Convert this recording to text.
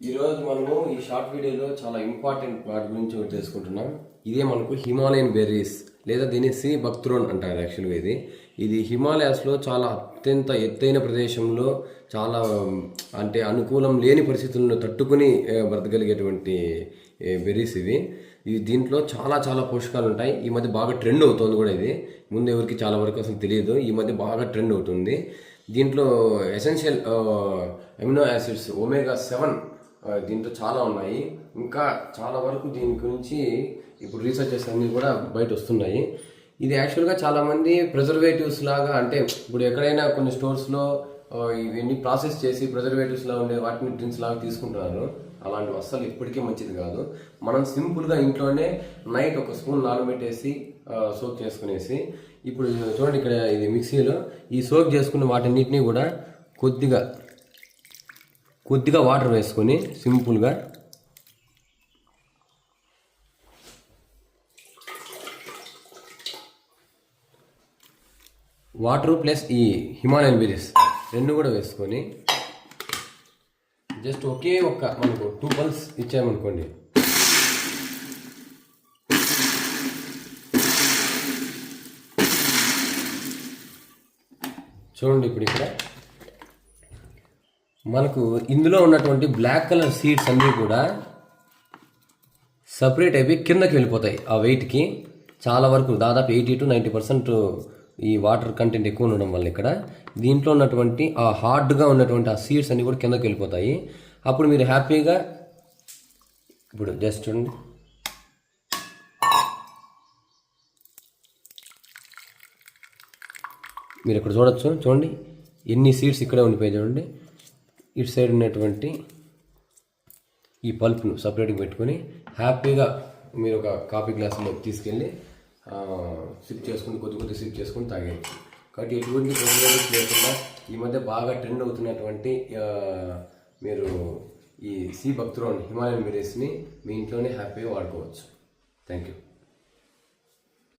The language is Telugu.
ఈరోజు మనము ఈ షార్ట్ వీడియోలో చాలా ఇంపార్టెంట్ వాటి గురించి తెలుసుకుంటున్నాం. ఇదే మనకు హిమాలయన్ బెర్రీస్ లేదా దీన్ని సి బక్త్రోన్ అంటారు. యాక్చువల్గా ఇది హిమాలయాస్లో చాలా అత్యంత ఎత్తైన ప్రదేశంలో చాలా అంటే అనుకూలం లేని పరిస్థితులను తట్టుకుని బ్రతకగలిగేటువంటి బెర్రీస్ ఇవి దీంట్లో చాలా చాలా పోషకాలు ఉంటాయి. ఈ మధ్య బాగా ట్రెండ్ అవుతుంది కూడా. ఇది ముందు ఎవరికి చాలా వరకు అసలు తెలియదు, ఈ మధ్య బాగా ట్రెండ్ అవుతుంది. దీంట్లో ఎసెన్షియల్ అమినో యాసిడ్స్ omega-7 దీంట్లో చాలా ఉన్నాయి. ఇంకా చాలా వరకు దీని గురించి ఇప్పుడు రీసెర్చెస్ అన్నీ కూడా బయట వస్తున్నాయి. ఇది యాక్చువల్గా చాలామంది ప్రిజర్వేటివ్స్ లాగా, అంటే ఇప్పుడు ఎక్కడైనా కొన్ని స్టోర్స్లో ఇవన్నీ ప్రాసెస్ చేసి ప్రిజర్వేటివ్స్ లాగా ఉండే వాటిని డ్రింక్స్ లాగా తీసుకుంటున్నారు. అలాంటివి అస్సలు ఇప్పటికీ మంచిది కాదు. మనం సింపుల్గా ఇంట్లోనే నైట్ ఒక స్పూన్ నానబెట్టేసి సోక్ చేసుకునేసి, ఇప్పుడు చూడండి ఇక్కడ ఇది మిక్సీలో ఈ సోక్ చేసుకున్న వాటన్నిటిని కూడా కొద్దిగా వాటర్ వేసుకొని సింపుల్గా వాటర్ ప్లస్ ఈ హిమాలయన్ బెర్రీస్ రెండు కూడా వేసుకొని జస్ట్ ఒకే మనకు 2 పల్స్ ఇచ్చామనుకోండి, చూడండి ఇప్పుడు ఇక్కడ మనకు ఇందులో ఉన్నటువంటి బ్లాక్ కలర్ సీడ్స్ అన్నీ కూడా సపరేట్ అయిపోయి కిందకి వెళ్ళిపోతాయి. ఆ వెయిట్కి చాలా వరకు దాదాపు 80 to 90% ఈ వాటర్ కంటెంట్ ఎక్కువ ఉండడం వల్ల ఇక్కడ దీంట్లో ఉన్నటువంటి ఆ హార్డ్గా ఉన్నటువంటి ఆ సీడ్స్ అన్నీ కూడా కిందకి వెళ్ళిపోతాయి. అప్పుడు మీరు హ్యాపీగా ఇప్పుడు జస్ట్ చూడండి, మీరు ఇక్కడ చూడండి ఎన్ని సీడ్స్ ఇక్కడే ఉండిపోయి. చూడండి ఇటు సైడ్ ఉన్నటువంటి ఈ పల్ప్ను సపరేట్గా పెట్టుకొని హ్యాపీగా మీరు ఒక కాఫీ గ్లాసులో తీసుకెళ్ళి సిప్ చేసుకుని కొద్ది సిప్ చేసుకుని తాగేయచ్చు. కాబట్టి ఎటువంటి ప్రిజర్వేటివ్స్ లేకుండా ఈ మధ్య బాగా ట్రెండ్ అవుతున్నటువంటి మీరు ఈ సి బక్త్రోన్ హిమాలయన్ బెర్రీస్ని మీ ఇంట్లోనే హ్యాపీగా వాడుకోవచ్చు. Thank you.